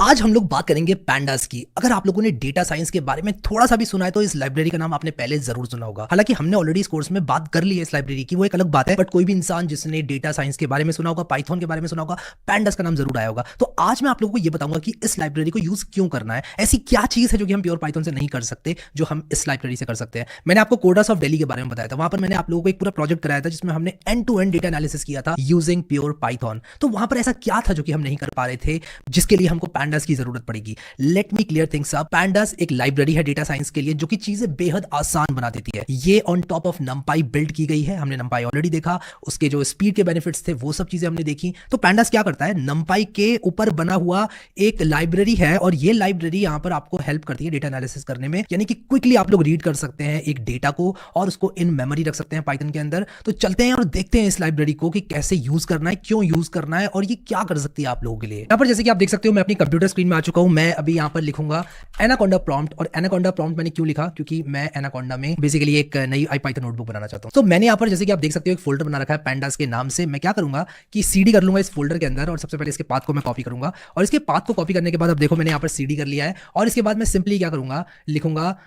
आज हम लोग बात करेंगे पैंडास की। अगर आप लोगों ने डेटा साइंस के बारे में थोड़ा सा भी सुना है तो इस लाइब्रेरी का नाम आपने पहले जरूर सुना होगा। हालांकि हमने ऑलरेडी इस कोर्स में बात कर ली है इस लाइब्रेरी की, वो एक अलग बात है, बट कोई भी इंसान जिसने डेटा साइंस के बारे में सुना होगा, पाइथन के बारे में सुना होगा, पैंडास का नाम जरूर आया होगा। तो आज मैं आप लोगों को ये बताऊंगा कि इस लाइब्रेरी को यूज क्यों करना है, ऐसी क्या चीज है जो कि हम प्योर पाइथन से नहीं कर सकते जो हम इस लाइब्रेरी से कर सकते हैं। मैंने आपको कोडास ऑफ दिल्ली के बारे में बताया था, वहां पर मैंने आप लोगों को एक पूरा प्रोजेक्ट कराया था जिसमें हमने end to end data analysis किया था यूजिंग प्योर पाइथन। तो वहां पर ऐसा क्या था जो कि हम नहीं कर पा रहे थे, जिसके लिए हमको पैंडास की जरूरत पड़ेगी। Let me clear things up. Pandas एक लाइब्रेरी है डेटा साइंस के लिए जो कि चीजें बेहद आसान बना देती है। ये ऑन टॉप ऑफ नंपाई बिल्ड की गई है। हमने नंपाई ऑलरेडी देखा, उसके जो स्पीड के बेनिफिट्स थे वो सब चीजें हमने देखी। तो पैंडास क्या करता है, नंपाई के ऊपर बना हुआ एक लाइब्रेरी है और ये लाइब्रेरी यहां पर आपको हेल्प करती है डेटा एनालिसिस करने में, यानी कि क्विकली आप लोग रीड कर सकते हैं एक डेटा को और उसको इन मेमोरी रख सकते हैं पाइथन के अंदर। तो चलते हैं और देखते हैं इस लाइब्रेरी को कि कैसे यूज करना है, क्यों यूज करना है और ये क्या कर सकती है आप लोगों के लिए। यहां पर जैसे कि आप देख सकते हो मैं अपनी कंप्यूटर स्क्रीन में आ चुका हूं। मैं अभी यहां पर लिखूंगा एनाकोंडा प्रॉम्प्ट। और एनाकोंडा प्रॉम्प्ट मैंने क्यों लिखा, क्योंकि मैं एनाकोंडा में बेसिकली एक नई पाइथन नोटबुक बनाना चाहता हूं। तो मैंने यहां पर जैसे कि आप देख सकते हो एक फोल्डर बना रखा है पैंडास के नाम से। मैं क्या करूंगा कि सीडी कर लूंगा इस फोल्डर के अंदर और सबसे पहले इसके पाथ को मैं कॉपी करूंगा और इसके पाथ को कॉपी करने के बाद अब देखो मैंने यहां पर सीडी कर लिया है और इसके बाद मैं सिंपली क्या करूंगा, लिखूंगा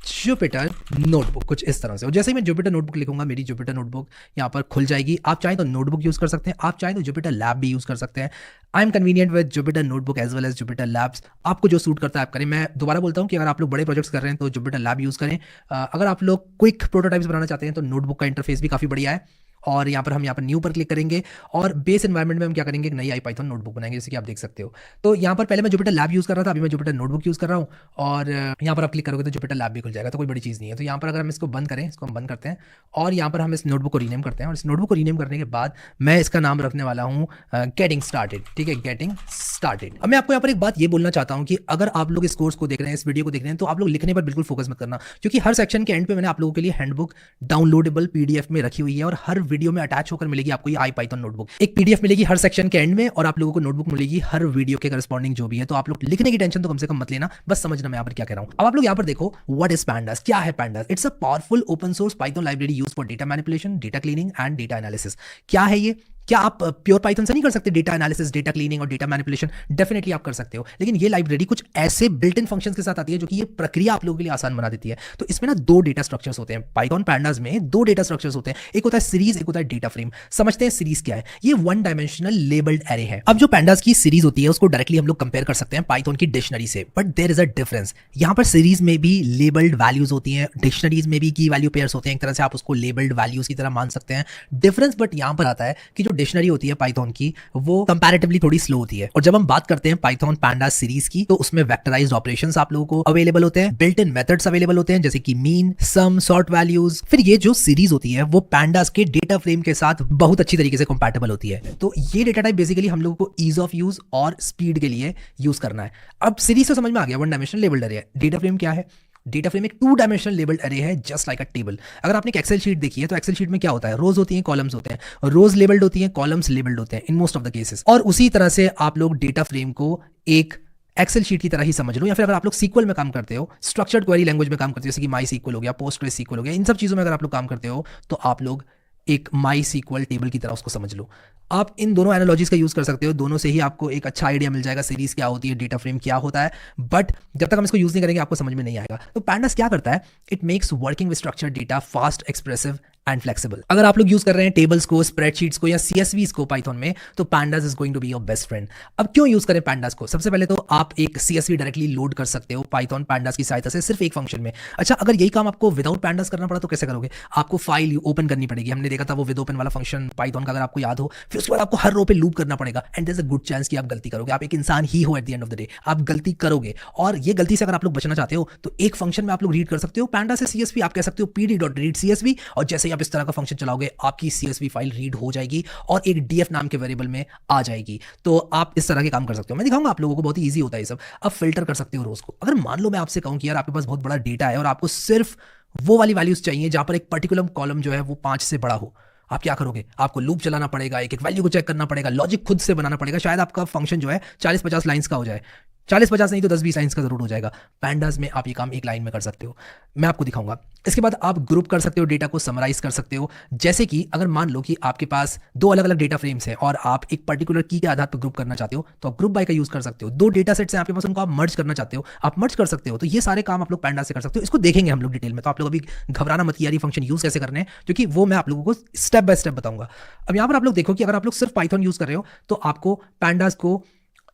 जुपिटर नोटबुक कुछ इस तरह से। और जैसे ही मैं जुपिटर नोटबुक लिखूंगा मेरी जुपिटर नोटबुक यहाँ पर खुल जाएगी। आप चाहें तो नोटबुक यूज कर सकते हैं, आप चाहें तो जुपिटर लैब भी यूज कर सकते हैं। I am convenient with Jupyter notebook as well as Jupyter labs. आपको जो सूट करता है आप करें। मैं दोबारा बोलता हूँ कि अगर आप लोग बड़े प्रोजेक्ट्स कर रहे हैं तो जुपिटर लैब यूज करें। अगर आप लोग क्विक प्रोटोटाइप्स बनाना चाहते हैं तो नोटबुक का इंटरफेस भी काफी बढ़िया है। और यहाँ पर हम यहाँ पर न्यू पर क्लिक करेंगे और बेस एनवायरनमेंट में हम क्या करेंगे, एक नई पाइथन नोटबुक बनाएंगे जैसे कि आप देख सकते हो। तो यहाँ पर पहले मैं जुपिटर लैब यूज कर रहा था, अभी मैं जुपिटर नोटबुक यूज कर रहा हूँ और यहाँ पर आप क्लिक करोगे तो जुपिटर लैब भी खुल जाएगा। तो कोई बड़ी चीज़ नहीं है। तो यहाँ पर अगर हम इसको बंद करें, इसको हम बंद करते हैं और यहाँ पर हम इस नोटबुक को रीनेम करते हैं और इस नोटबुक को रीनेम करने के बाद मैं इसका नाम रखने वाला हूँ गेटिंग स्टार्टेड। ठीक है, गेटिंग स्टार्टेड। अब मैं आपको यहाँ पर एक बात ये बोलना चाहता हूँ कि अगर आप लोग इस कोर्स को देख रहे हैं, इस वीडियो को देख रहे हैं, तो आप लोग लिखने पर बिल्कुल फोकस मत करना, क्योंकि हर सेक्शन के एंड पे मैंने आप लोगों के लिए हैंडबुक डाउनलोडेबल पीडीएफ में रखी हुई है और हर वीडियो में अटैच होकर मिलेगी आपको ये आईपाइथन नोटबुक। एक पीडीएफ मिलेगी हर सेक्शन के एंड में और आप लोगों को नोटबुक मिलेगी हर वीडियो के करस्पॉन्डिंग जो भी है। तो आप लोग लिखने की टेंशन तो कम से कम मत लेना, बस समझना मैं यहाँ पर क्या कह रहा हूँ। अब आप लोग यहाँ पर देखो व्हाट इज पैंडास, क्या है pandas. It's a powerful open source Python library used for data manipulation, data cleaning and data analysis. क्या है ये? क्या आप प्योर पाइथन से नहीं कर सकते डेटा एनालिसिस, डेटा क्लीनिंग और डेटा मैनिपुलेशन? डेफिनेटली आप कर सकते हो, लेकिन ये लाइब्रेरी कुछ ऐसे बिल्ट इन फंक्शंस के साथ आती है जो कि ये प्रक्रिया आप लोगों के लिए आसान बना देती है। तो इसमें ना दो डेटा स्ट्रक्चर्स होते हैं पाइथन पैंडास में, दो डेटा स्ट्रक्चर्स होते हैं, एक होता है सीरीज, एक होता है डेटा फ्रेम। समझते हैं सीरीज क्या है। ये वन डायमेंशनल लेबल्ड एरे है। अब जो पैंडास की सीरीज होती है उसको डायरेक्टली हम लोग कंपेयर कर सकते हैं पाइथन की डिक्शनरी से, but there is a difference. यहाँ पर सीरीज में भी लेबल्ड वैल्यूज होती हैं, डिक्शनरीज में भी की वैल्यू पेयर्स होते हैं, एक तरह से आप उसको लेबल्ड वैल्यूज की तरह मान सकते हैं। डिफरेंस बट यहाँ पर आता है कि जो डिक्शनरी होती है पाइथन की वो कंपैरेटिवली थोड़ी स्लो होती है। और जब हम बात करते हैं पाइथन पैंडास सीरीज की तो उसमें वेक्टराइज्ड ऑपरेशंस आप लोगों को अवेलेबल होते हैं, बिल्ट इन मेथड्स अवेलेबल होते हैं जैसे कि मीन, सम, सॉर्ट वैल्यूज। फिर ये जो सीरीज होती है वो पैंडास के डेटा फ्रेम के साथ बहुत अच्छी तरीके से कंपैटिबल होती है। तो ये डेटा टाइप बेसिकली हम लोगों को ईज ऑफ यूज और स्पीड के लिए यूज करना है। अब सीरीज से समझ में आ गया one dimensional labelled array. Data frame क्या है? डेटा फ्रेम एक टू डायमेंशनल लेबल्ड एरे है, जस्ट लाइक अ टेबल। अगर आपने एक एक्सेल शीट देखी है तो एक्सेल शीट में क्या होता है, रोज होती हैं, कॉलम्स होते हैं, रोज लेबल्ड होती हैं, कॉलम्स लेबल्ड होते हैं in most of the cases. और उसी तरह से आप लोग डेटा फ्रेम को एक एक्सेल शीट की तरह ही समझ लो, या फिर अगर आप लोग सीक्वल में काम करते हो, स्ट्रक्चर्ड क्वेरी लैंग्वेज में काम करते हो जैसे कि माई सीक्वल हो गया, पोस्टग्रेस सीक्वल हो गया, इन सब चीजों में अगर आप लोग काम करते हो तो आप लोग एक माई सीक्वल टेबल की तरह उसको समझ लो। आप इन दोनों एनालॉजीज का यूज कर सकते हो, दोनों से ही आपको एक अच्छा आइडिया मिल जाएगा सीरीज क्या होती है, डेटा फ्रेम क्या होता है। बट जब तक हम इसको यूज नहीं करेंगे आपको समझ में नहीं आएगा। तो पैंडास क्या करता है, it makes working with structured data fast, expressive and flexible. अगर आप लोग यूज कर रहे हैं टेबल्स को, स्प्रेडशीट्स को या सीएसवीज को पाइथन में, तो pandas is going to be your best friend. अब क्यों यूज करें पैंडास को? सबसे पहले तो आप एक सीएसवी डायरेक्टली लोड कर सकते हो पाइथन पैंडास की सहायता से सिर्फ एक फंक्शन में। अच्छा, अगर यही काम आपको विदाउट पैंडास करना पड़ा तो कैसे करोगे? आपको फाइल ओपन करनी पड़ेगी। हमने देखा था वो विद ओपन वाला फंक्शन पाइथन का, अगर आपको याद हो। फिर उसके बाद आपको हर रो पे लूप करना पड़ेगा and there is a good chance कि आप गलती करोगे। आप एक इंसान ही हो at the end of the day, आप गलती करोगे। और ये गलती से अगर आप लोग बचना चाहते हो तो एक फंक्शन में आप लोग रीड कर सकते हो पैंडास से सीएसवी। आप कह सकते हो pd.read CSV और जैसे ही आप इस तरह का फंक्शन चलाओगे आपकी सीएसवी फाइल रीड हो जाएगी और एक डीएफ नाम के वेरिएबल में आ जाएगी। तो आप इस तरह के काम कर सकते हो। मैं दिखाऊंगा आप लोगों को, बहुत ही ईजी होता है ये सब। अब फिल्टर कर सकते हो रोज को। अगर मान लो मैं आपसे कहूं कि यार आपके पास बहुत बड़ा डेटा है और आपको सिर्फ वो वाली वैल्यूज चाहिए जहां पर एक पर्टिकुलर कॉलम जो है वो 5 से बड़ा हो, आप क्या करोगे? आपको लूप चलाना पड़ेगा, एक एक वैल्यू को चेक करना पड़ेगा, लॉजिक खुद से बनाना पड़ेगा। शायद आपका फंक्शन जो है 40-50 लाइंस का हो जाए। 40-50 नहीं तो 10-20 लाइन्स का जरूर हो जाएगा। पैंडास में आप ये काम एक लाइन में कर सकते हो, मैं आपको दिखाऊंगा। इसके बाद आप ग्रुप कर सकते हो, डेटा को समराइज कर सकते हो। जैसे कि अगर मान लो कि आपके पास 2 अलग अलग डेटा फ्रेम्स हैं और आप एक पर्टिकुलर की के आधार पर ग्रुप करना चाहते हो, तो आप ग्रुप बाय का यूज कर सकते हो। 2 डेटा सेट्स हैं आपके पास, उनको आप मर्ज करना चाहते हो, आप मर्ज कर सकते हो। तो ये सारे काम आप लोग पैंडास से कर सकते हो। इसको देखेंगे हम लोग डिटेल में, तो आप लोग अभी घबराना मत यार, ये फंक्शन यूज कैसे करने हैं, क्योंकि वो मैं आप लोगों को स्टेप बाय स्टेप बताऊंगा। अब यहाँ पर आप लोग देखो कि अगर आप लोग सिर्फ पाइथन यूज कर रहे हो तो आपको पैंडास को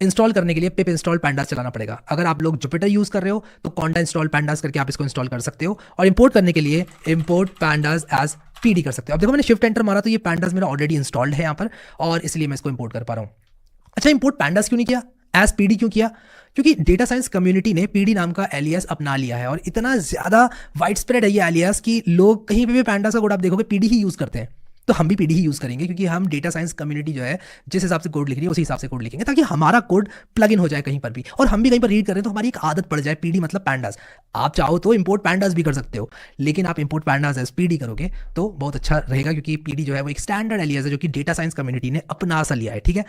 इंस्टॉल करने के लिए पिप इंस्टॉल पैंडास चलाना पड़ेगा। अगर आप लोग जुपिटर यूज कर रहे हो तो कॉन्टा इंस्टॉल पैंडास करके आप इसको इंस्टॉल कर सकते हो, और इंपोर्ट करने के लिए इंपोर्ट पैंडास एज पीडी कर सकते हो। अब देखो मैंने शिफ्ट एंटर मारा तो ये पैंडास मेरा ऑलरेडी इंस्टॉल्ड है यहाँ पर, और इसलिए मैं इसको इंपोर्ट कर पा रहा हूँ। अच्छा, इंपोर्ट पैंडास क्यों नहीं किया, एज पीडी क्यों किया? क्योंकि डेटा साइंस कम्युनिटी ने पीडी नाम का एलियास अपना लिया है, और इतना ज्यादा वाइड स्प्रेड है ये एलियास कि लोग कहीं पे भी पैंडास का कोड आप देखोगे पीडी ही यूज करते हैं। तो हम भी पीडी ही यूज करेंगे, क्योंकि हम डेटा साइंस कम्युनिटी जो है जिस हिसाब से कोड लिख रही है उसी हिसाब से कोड लिखेंगे, ताकि हमारा कोड प्लग इन हो जाए कहीं पर भी, और हम भी कहीं पर रीड कर रहे हैं तो हमारी एक आदत पड़ जाए पीडी मतलब पैंडास। आप चाहो तो इंपोर्ट पैंडास भी कर सकते हो, लेकिन आप इंपोर्ट पैंडास एज पीडी करोगे तो बहुत अच्छा रहेगा, क्योंकि पीडी जो है वो एक स्टैंडर्ड एलियास है जो कि डेटा साइंस कम्युनिटी ने अपना सा लिया है। ठीक है,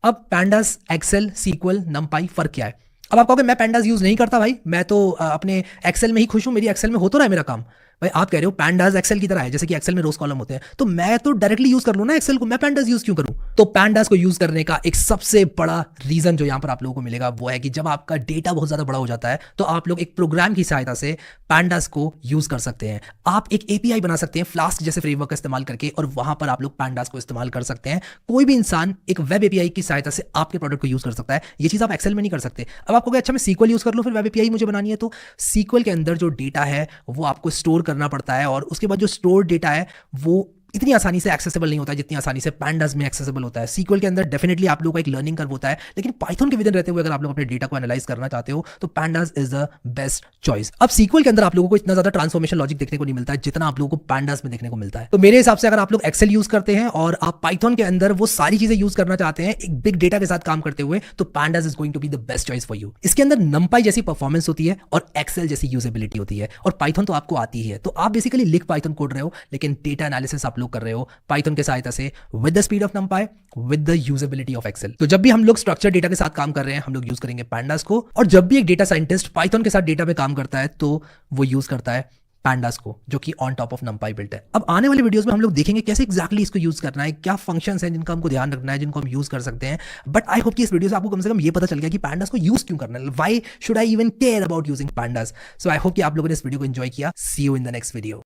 अब पैंडास, एक्सेल, सीक्वल, नमपाई, फर्क क्या है? अब आप कहोगे मैं पैंडास यूज नहीं करता भाई, मैं तो अपने एक्सेल में ही खुश हूं, मेरी एक्सेल में हो तो रहा है मेरा काम। भाई आप कह रहे हो पैंडास एक्सेल की तरह है, जैसे कि एक्सेल में रोज कॉलम होते हैं, तो मैं तो डायरेक्टली यूज कर लूं ना एक्सेल को, मैं पैंडास यूज क्यों करूं? तो पैंडास को यूज करने का एक सबसे बड़ा रीजन जो यहां पर आप लोगों को मिलेगा वो है कि जब आपका डेटा बहुत ज्यादा बड़ा हो जाता है तो आप लोग एक प्रोग्राम की सहायता से पैंडास को यूज कर सकते हैं। आप एक एपीआई बना सकते हैं फ्लास्क जैसे फ्रेमवर्क का इस्तेमाल करके, और वहां पर आप लोग पैंडास को इस्तेमाल कर सकते हैं। कोई भी इंसान एक वेब एपीआई की सहायता से आपके प्रोडक्ट को यूज कर सकता है, ये चीज आप एक्सेल में नहीं कर सकते। अब आपको अच्छा मैं सीक्वल यूज कर लूं, फिर वेब एपीआई मुझे बनानी है, तो सीक्वल के अंदर जो डेटा है वो आपको स्टोर करना पड़ता है, और उसके बाद जो स्टोर डेटा है वो इतनी आसानी से एक्सेसिबल नहीं होता है जितनी आसानी से पैंडास में एक्सेसिबल होता है। सीक्वल के अंदर डेफिनेटली आप लोगों का एक लर्निंग कर्व होता है, लेकिन पाइथन के विद इन रहते हुए अगर आप लोग अपने डेटा को एनालाइज करना चाहते हो तो pandas is the best choice. अब सीक्वल के अंदर आप लोगों को इतना ज्यादा ट्रांसफॉर्मेशन लॉजिक देखने को नहीं मिलता है जितना आप लोगों को पैंडास में देखने को मिलता है। तो मेरे हिसाब से अगर आप लोग एक्सेल यूज करते हैं और आप पाइथन के अंदर वो सारी चीजें यूज करना चाहते हैं एक बिग डेटा के साथ काम करते हुए, तो pandas is going to be the best choice for you. इसके अंदर नमपाई जैसी परफॉर्मेंस होती है और एक्सेल जैसी यूजेबिलिटी होती है, और पाइथन तो आपको आती ही है, तो आप बेसिकली लिख पाइथन कोड रहे हो लेकिन डेटा एनालिसिस आप लोग कर रहे हो पाइथन के सहायता से, with the speed of NumPy, with the usability of Excel. तो जब भी हम लोग स्ट्रक्चर डेटा के साथ काम कर रहे हैं हम लोग यूज करेंगे पैंडास को, और जब भी एक डेटा साइंटिस्ट पाइथन के साथ डेटा में काम करता है तो वो यूज करता है पैंडास को, जो कि ऑन टॉप ऑफ नमपाई बिल्ट है। अब आने वाले वीडियोस में हम लोग देखेंगे कैसे एक्जैक्टली इसको यूज करना है, क्या फंक्शंस हैं जिनका हमको ध्यान रखना है, जिनको हम यूज कर सकते हैं। बट आई होप कि इस वीडियो से आपको कम से कम ये पता चल गया कि पैंडास को यूज क्यों करना है, why should I even care about using pandas. So I hope कि आप लोगों ने इस वीडियो को एंजॉय किया। See you in the next video.